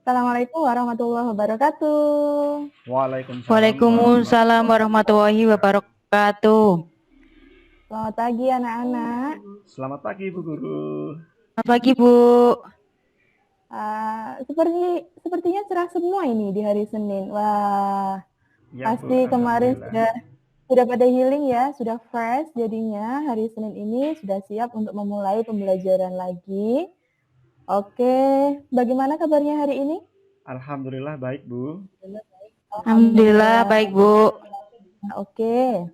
Assalamualaikum warahmatullahi wabarakatuh. Waalaikumsalam Waalaikumsalam warahmatullahi warahmatullahi wabarakatuh. Selamat pagi anak-anak. Selamat pagi Bu Guru. Selamat pagi Bu. Sepertinya cerah semua ini di hari Senin. Wah, Ya, pasti Bu, kemarin alhamdulillah. sudah pada healing ya, sudah fresh. Jadinya hari Senin ini sudah siap untuk memulai pembelajaran lagi. Oke, bagaimana kabarnya hari ini? Alhamdulillah baik, Bu. Alhamdulillah baik Bu. Oke.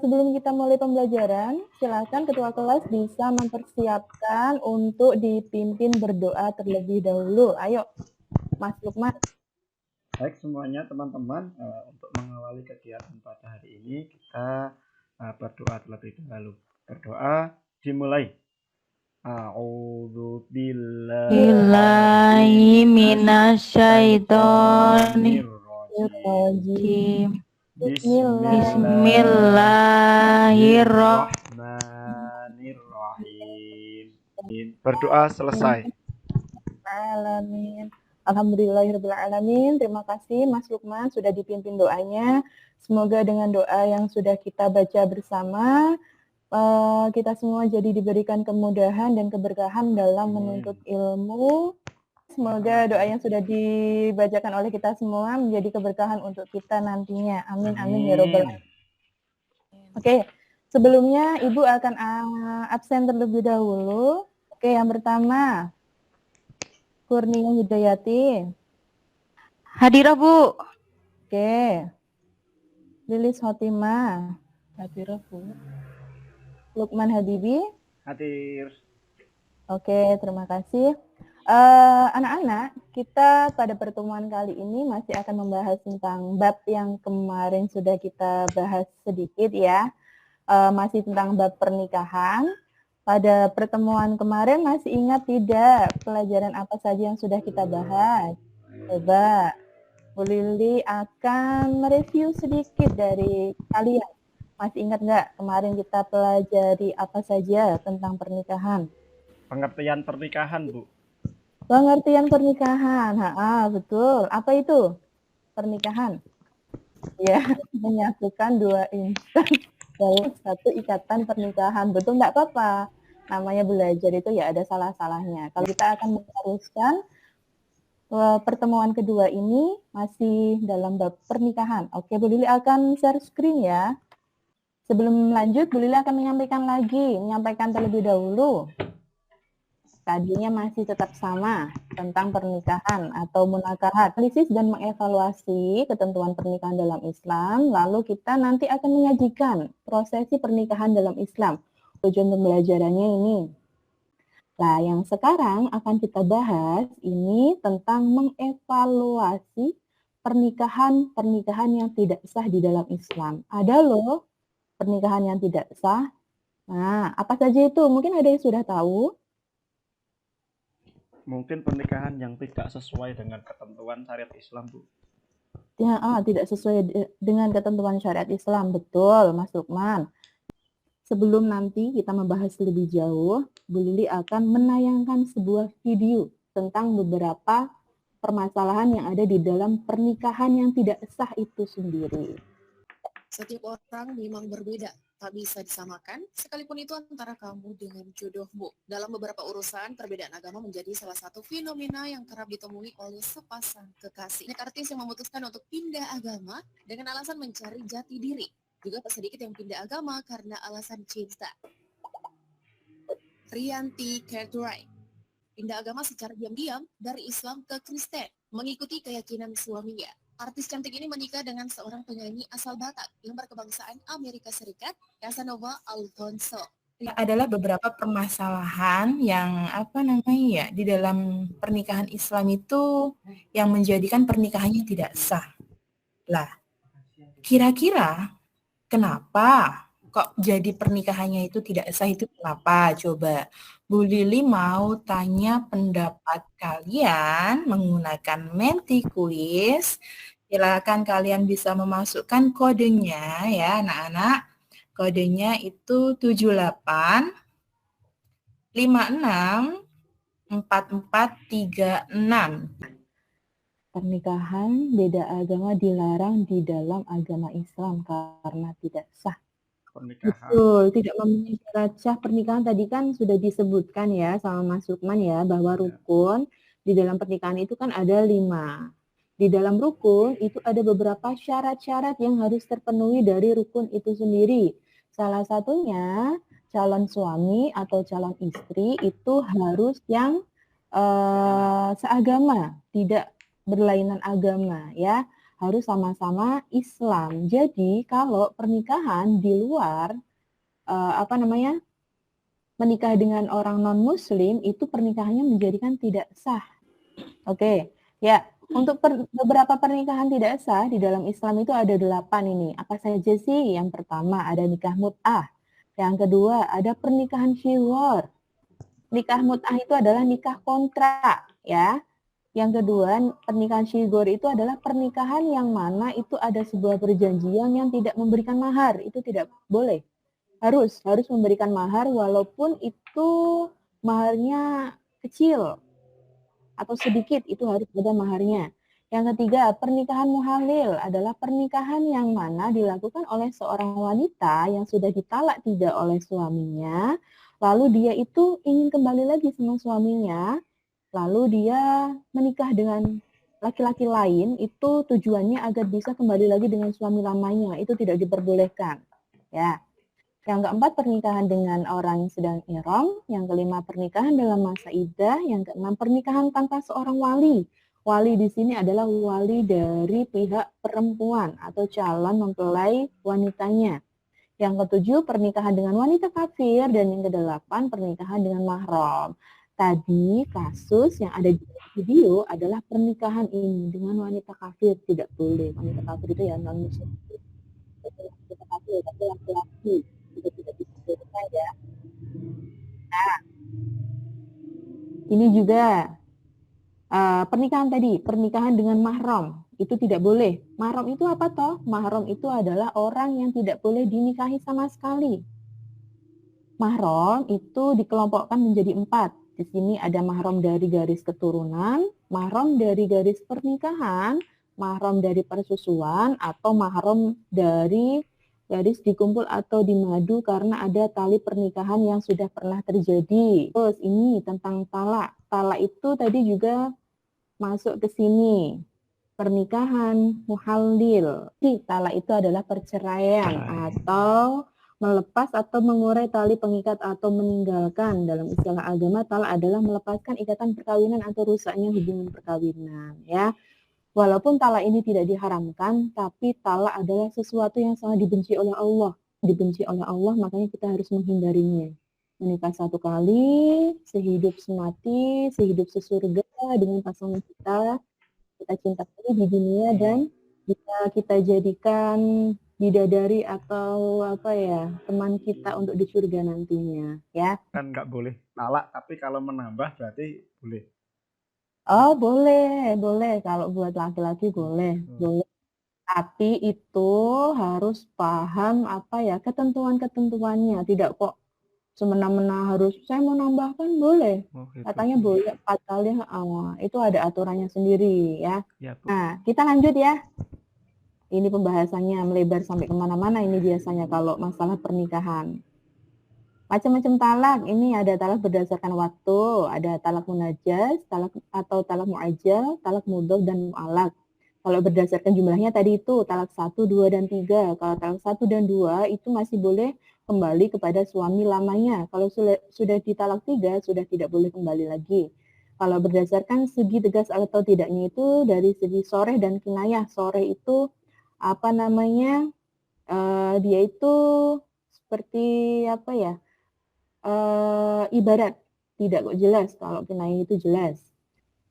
Sebelum kita mulai pembelajaran, silakan ketua kelas bisa mempersiapkan untuk dipimpin berdoa terlebih dahulu. Ayo, Mas Lukman. Baik semuanya teman-teman, untuk mengawali kegiatan pada hari ini kita berdoa terlebih dahulu. Berdoa dimulai. A'udzu Billahi minasyaitonir rajim. Bismillahirrahmanirrahim. Berdoa selesai. Alamin. Alhamdulillahirrahmanirrahim. Terima kasih Mas Lukman sudah dipimpin doanya. Semoga dengan doa yang sudah kita baca bersama, kita semua jadi diberikan kemudahan dan keberkahan dalam menuntut ilmu. Semoga doa yang sudah dibacakan oleh kita semua menjadi keberkahan untuk kita nantinya. Amin, amin ya robbal alamin. Oke, sebelumnya Ibu akan absen terlebih dahulu. Oke, yang pertama, Kurnia Hidayati. Hadirah Bu. Oke. Lilis Hotima. Hadirah Bu. Lukman Habibi. Hadir. Oke, terima kasih. Anak-anak, kita pada pertemuan kali ini masih akan membahas tentang bab yang kemarin sudah kita bahas sedikit ya. Masih tentang bab pernikahan. Pada pertemuan kemarin masih ingat tidak pelajaran apa saja yang sudah kita bahas? Coba Bu Lili akan mereview sedikit dari kalian. Masih ingat nggak kemarin kita pelajari apa saja tentang pernikahan? Pengertian pernikahan, Bu. Pengertian pernikahan, betul. Apa itu pernikahan? Ya, menyatukan dua insan dalam satu ikatan pernikahan. Betul, nggak apa-apa. Namanya belajar itu ya ada salah-salahnya. Kalau kita akan meneruskan pertemuan kedua ini masih dalam bab pernikahan. Oke, Bu Lili akan share screen ya. Sebelum lanjut, Bu Lili akan menyampaikan terlebih dahulu. Tadinya masih tetap sama tentang pernikahan atau munakahat, analisis dan mengevaluasi ketentuan pernikahan dalam Islam. Lalu kita nanti akan menyajikan prosesi pernikahan dalam Islam. Tujuan pembelajarannya ini. Nah, yang sekarang akan kita bahas ini tentang mengevaluasi pernikahan yang tidak sah di dalam Islam. Ada loh pernikahan yang tidak sah. Nah, apa saja itu? Mungkin ada yang sudah tahu. Mungkin pernikahan yang tidak sesuai dengan ketentuan syariat Islam, Bu. Ya, tidak sesuai dengan ketentuan syariat Islam. Betul, Mas Lukman. Sebelum nanti kita membahas lebih jauh, Bu Lili akan menayangkan sebuah video tentang beberapa permasalahan yang ada di dalam pernikahan yang tidak sah itu sendiri. Setiap orang memang berbeda, tak bisa disamakan, sekalipun itu antara kamu dengan jodohmu. Dalam beberapa urusan, perbedaan agama menjadi salah satu fenomena yang kerap ditemui oleh sepasang kekasih. Banyak artis yang memutuskan untuk pindah agama dengan alasan mencari jati diri. Juga tak sedikit yang pindah agama karena alasan cinta. Rianti Cartwright pindah agama secara diam-diam dari Islam ke Kristen, mengikuti keyakinan suaminya. Artis cantik ini menikah dengan seorang penyanyi asal Batak yang berkebangsaan Amerika Serikat, Casanova Alfonso. Adalah beberapa permasalahan yang di dalam pernikahan Islam itu yang menjadikan pernikahannya tidak sah. Lah, kira-kira kenapa kok jadi pernikahannya itu tidak sah, itu kenapa? Coba Bu Lili mau tanya pendapat kalian menggunakan Menti Quiz. Silakan kalian bisa memasukkan kodenya ya anak-anak. Kodenya itu 78 56 4436. Pernikahan beda agama dilarang di dalam agama Islam karena tidak sah. Pernikahan. Betul, tidak memenuhi syarat sah pernikahan tadi kan sudah disebutkan ya sama Mas Lukman ya, bahwa Ya. rukun di dalam pernikahan itu kan ada 5. Di dalam rukun itu ada beberapa syarat-syarat yang harus terpenuhi dari rukun itu sendiri. Salah satunya calon suami atau calon istri itu harus yang seagama, tidak berlainan agama ya, harus sama-sama Islam. Jadi kalau pernikahan di luar menikah dengan orang non Muslim itu pernikahannya menjadikan tidak sah. Oke, ya untuk beberapa pernikahan tidak sah di dalam Islam itu ada 8 ini. Apa saja sih? Yang pertama ada nikah mut'ah. Yang kedua ada pernikahan syighar. Nikah mut'ah itu adalah nikah kontrak ya. Yang kedua, pernikahan syighar itu adalah pernikahan yang mana itu ada sebuah perjanjian yang tidak memberikan mahar, itu tidak boleh. Harus memberikan mahar walaupun itu maharnya kecil atau sedikit, itu harus ada maharnya. Yang ketiga, pernikahan muhalil adalah pernikahan yang mana dilakukan oleh seorang wanita yang sudah ditalak 3 oleh suaminya, lalu dia itu ingin kembali lagi sama suaminya, lalu dia menikah dengan laki-laki lain, itu tujuannya agar bisa kembali lagi dengan suami lamanya, itu tidak diperbolehkan. Ya. Yang keempat, pernikahan dengan orang yang sedang ihram. Yang kelima, pernikahan dalam masa iddah. Yang keenam, pernikahan tanpa seorang wali. Wali di sini adalah wali dari pihak perempuan atau calon mempelai wanitanya. Yang ketujuh, pernikahan dengan wanita kafir. Dan yang kedelapan, pernikahan dengan mahram. Tadi kasus yang ada di video adalah pernikahan ini dengan wanita kafir, tidak boleh. Wanita kafir itu ya non muslim. Wanita kafir tapi laki-laki juga tidak dibolehkan ya. Nah, ini juga pernikahan tadi, pernikahan dengan mahram itu tidak boleh. Mahram itu apa toh? Mahram itu adalah orang yang tidak boleh dinikahi sama sekali. Mahram itu dikelompokkan menjadi 4. Di sini ada mahram dari garis keturunan, mahram dari garis pernikahan, mahram dari persusuan, atau mahram dari garis dikumpul atau dimadu karena ada tali pernikahan yang sudah pernah terjadi. Terus ini tentang talak. Talak itu tadi juga masuk ke sini. Pernikahan muhalil. Talak itu adalah perceraian atau melepas atau mengurai tali pengikat atau meninggalkan. Dalam istilah agama, talak adalah melepaskan ikatan perkawinan atau rusaknya hubungan perkawinan. Ya, walaupun talak ini tidak diharamkan, tapi talak adalah sesuatu yang sangat dibenci oleh Allah. Dibenci oleh Allah, makanya kita harus menghindarinya. Menikah 1 kali, sehidup semati, sehidup sesurga dengan pasangan kita cintai di dunia dan bisa kita jadikan bidadari atau teman kita untuk di surga nantinya ya. Kan nggak boleh talak, tapi kalau menambah berarti boleh. Oh boleh kalau buat laki-laki boleh. Tapi itu harus paham ketentuan-ketentuannya, tidak kok semena-mena harus saya mau nambahkan boleh. Gitu. Katanya boleh 4 kali, itu ada aturannya sendiri ya. Ya, Bu. Nah, kita lanjut ya. Ini pembahasannya melebar sampai kemana-mana ini biasanya kalau masalah pernikahan. Macam-macam talak, ini ada talak berdasarkan waktu, ada talak munajas, talak atau talak muajjal, talak mudhaf dan mu'allaq. Kalau berdasarkan jumlahnya tadi itu talak 1, 2, dan 3. Kalau talak 1 dan 2 itu masih boleh kembali kepada suami lamanya. Kalau sudah ditalak 3, sudah tidak boleh kembali lagi. Kalau berdasarkan segi tegas atau tidaknya itu dari segi soreh dan kinayah. Soreh itu dia itu seperti ibarat, tidak kok jelas. Kalau kinayah itu jelas.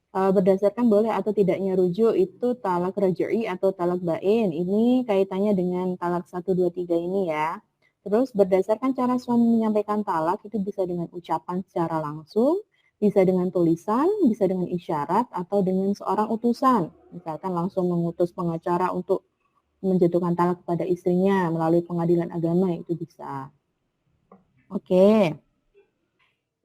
Berdasarkan boleh atau tidaknya rujuk itu talak raj'i atau talak bain. Ini kaitannya dengan talak 1, 2, 3 ini ya. Terus berdasarkan cara suami menyampaikan talak itu bisa dengan ucapan secara langsung, bisa dengan tulisan, bisa dengan isyarat, atau dengan seorang utusan. Misalkan langsung mengutus pengacara untuk menjatuhkan talak kepada istrinya melalui pengadilan agama, itu bisa. Oke.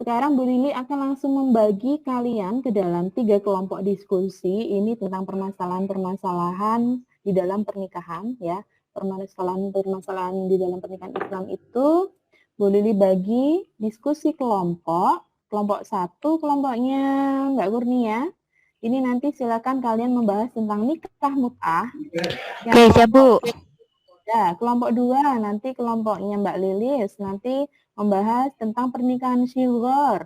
Sekarang Bu Lili akan langsung membagi kalian ke dalam 3 kelompok diskusi. Ini tentang permasalahan-permasalahan di dalam pernikahan ya. Permasalahan-permasalahan di dalam pernikahan Islam itu Bu Lili bagi diskusi kelompok. Kelompok 1 kelompoknya Mbak Kurnia. Ini nanti silakan kalian membahas tentang nikah mut'ah. Oke, siap Bu. Ya, kelompok 2 nanti kelompoknya Mbak Lilis nanti membahas tentang pernikahan syughur.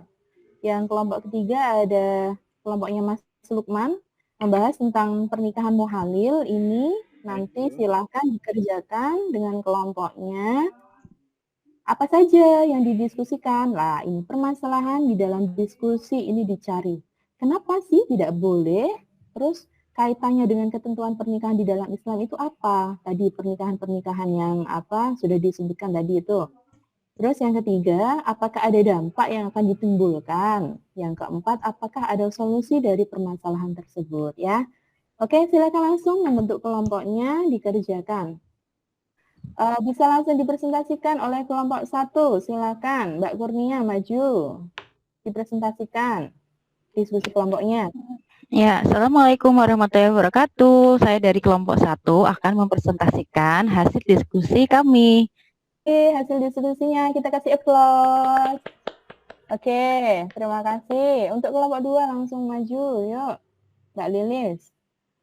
Yang kelompok ketiga ada kelompoknya Mas Lukman membahas tentang pernikahan muhalil. Ini nanti silahkan dikerjakan dengan kelompoknya. Apa saja yang didiskusikan? Lah, ini permasalahan di dalam diskusi ini dicari. Kenapa sih tidak boleh? Terus kaitannya dengan ketentuan pernikahan di dalam Islam itu apa? Tadi pernikahan-pernikahan yang apa sudah disebutkan tadi itu. Terus yang ketiga, apakah ada dampak yang akan ditimbulkan? Yang keempat, apakah ada solusi dari permasalahan tersebut ya? Oke, silakan langsung membentuk kelompoknya dikerjakan. Bisa langsung dipresentasikan oleh kelompok 1. Silakan, Mbak Kurnia maju. Dipresentasikan diskusi kelompoknya. Ya, Assalamualaikum warahmatullahi wabarakatuh. Saya dari kelompok 1 akan mempresentasikan hasil diskusi kami. Oke, hasil diskusinya kita kasih applause. Oke, terima kasih. Untuk kelompok 2 langsung maju, yuk. Mbak Lilis.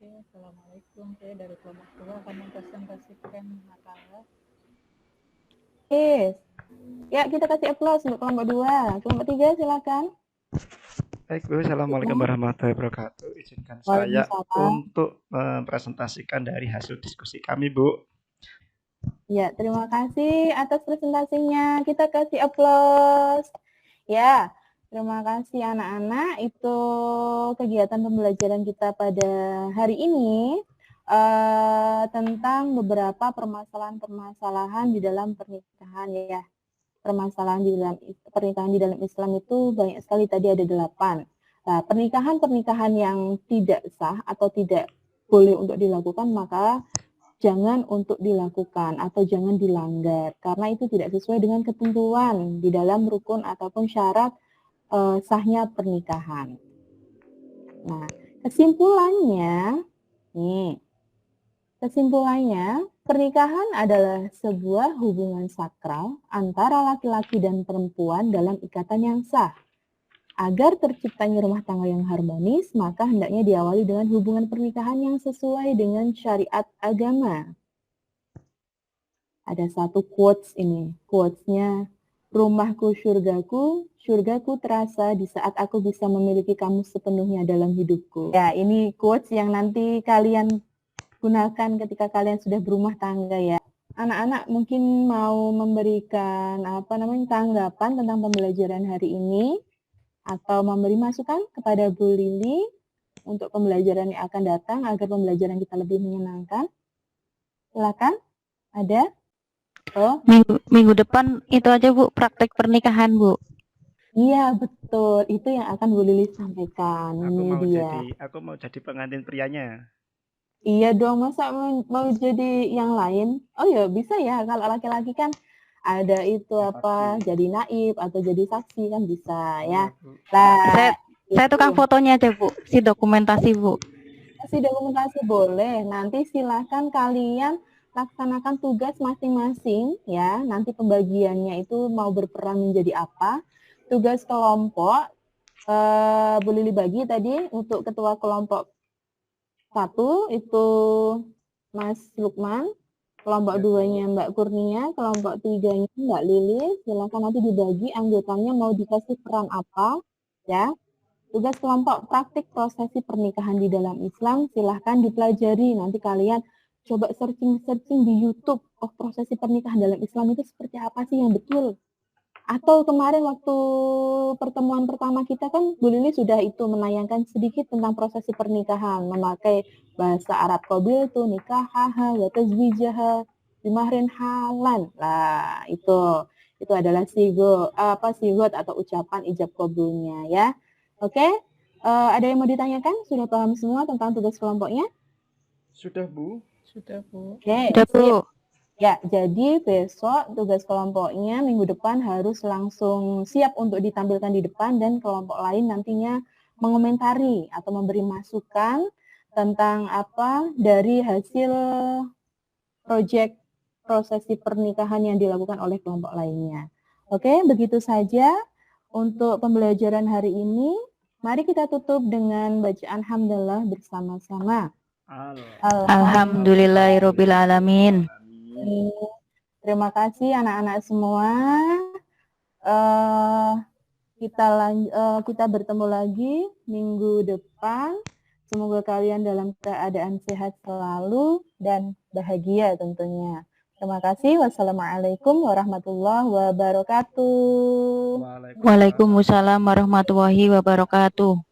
Oke, Assalamualaikum. Saya dari kelompok 2 akan mempresentasikan makalah. Oke, ya kita kasih applause untuk kelompok 2. Kelompok 3 silakan. Baik Bu, Assalamualaikum warahmatullahi wabarakatuh. Izinkan saya Waalaikumsalam. untuk mempresentasikan dari hasil diskusi kami Bu. Ya, terima kasih atas presentasinya. Kita kasih applause. Ya, terima kasih anak-anak. Itu kegiatan pembelajaran kita pada hari ini tentang beberapa permasalahan-permasalahan di dalam pernikahan ya. Permasalahan di dalam pernikahan di dalam Islam itu banyak sekali, tadi ada 8. Nah, pernikahan-pernikahan yang tidak sah atau tidak boleh untuk dilakukan maka jangan untuk dilakukan atau jangan dilanggar karena itu tidak sesuai dengan ketentuan di dalam rukun ataupun syarat sahnya pernikahan. Nah, kesimpulannya pernikahan adalah sebuah hubungan sakral antara laki-laki dan perempuan dalam ikatan yang sah. Agar terciptanya rumah tangga yang harmonis, maka hendaknya diawali dengan hubungan pernikahan yang sesuai dengan syariat agama. Ada satu quotes ini, quotes-nya, rumahku syurgaku, syurgaku terasa di saat aku bisa memiliki kamu sepenuhnya dalam hidupku. Ya, ini quotes yang nanti kalian gunakan ketika kalian sudah berumah tangga ya. Anak-anak mungkin mau memberikan tanggapan tentang pembelajaran hari ini atau memberi masukan kepada Bu Lili untuk pembelajaran yang akan datang agar pembelajaran kita lebih menyenangkan. Silakan. Ada? Oh, Minggu depan itu aja Bu, praktek pernikahan Bu. iya betul. Itu yang akan Bu Lili sampaikan. Aku mau jadi pengantin prianya. Iya dong, masa mau jadi yang lain? Oh ya bisa ya, kalau laki-laki kan ada itu jadi naib atau jadi saksi kan bisa ya. Lah, saya tukang fotonya aja Bu, si dokumentasi Bu. Si dokumentasi boleh, nanti silahkan kalian laksanakan tugas masing-masing ya. Nanti pembagiannya itu mau berperan menjadi apa. Tugas kelompok, Bu Lili bagi tadi untuk ketua kelompok 1 itu Mas Lukman, kelompok 2-nya Mbak Kurnia, kelompok 3-nya Mbak Lili. Silakan nanti dibagi anggotanya mau dikasih peran apa ya. Tugas kelompok praktik prosesi pernikahan di dalam Islam silahkan dipelajari. Nanti kalian coba searching di YouTube. Oh, prosesi pernikahan dalam Islam itu seperti apa sih yang betul? Atau kemarin waktu pertemuan pertama kita kan Bu Lili sudah itu menayangkan sedikit tentang prosesi pernikahan memakai bahasa Arab qabil itu nikahaha wa tazwijaha bimahrin halan. Lah, itu adalah sigot atau ucapan ijab qabulnya ya. Oke? Ada yang mau ditanyakan? Sudah paham semua tentang tugas kelompoknya? Sudah Bu. Sudah Bu. Oke. Sudah Bu. Ya, jadi besok tugas kelompoknya minggu depan harus langsung siap untuk ditampilkan di depan dan kelompok lain nantinya mengomentari atau memberi masukan tentang apa dari hasil proyek prosesi pernikahan yang dilakukan oleh kelompok lainnya. Oke, begitu saja untuk pembelajaran hari ini. Mari kita tutup dengan bacaan hamdalah bersama-sama. Alhamdulillahirobbilalamin. Terima kasih anak-anak semua. Kita bertemu lagi minggu depan. Semoga kalian dalam keadaan sehat selalu dan bahagia tentunya. Terima kasih. Wassalamualaikum warahmatullahi wabarakatuh. Waalaikumsalam warahmatullahi wabarakatuh.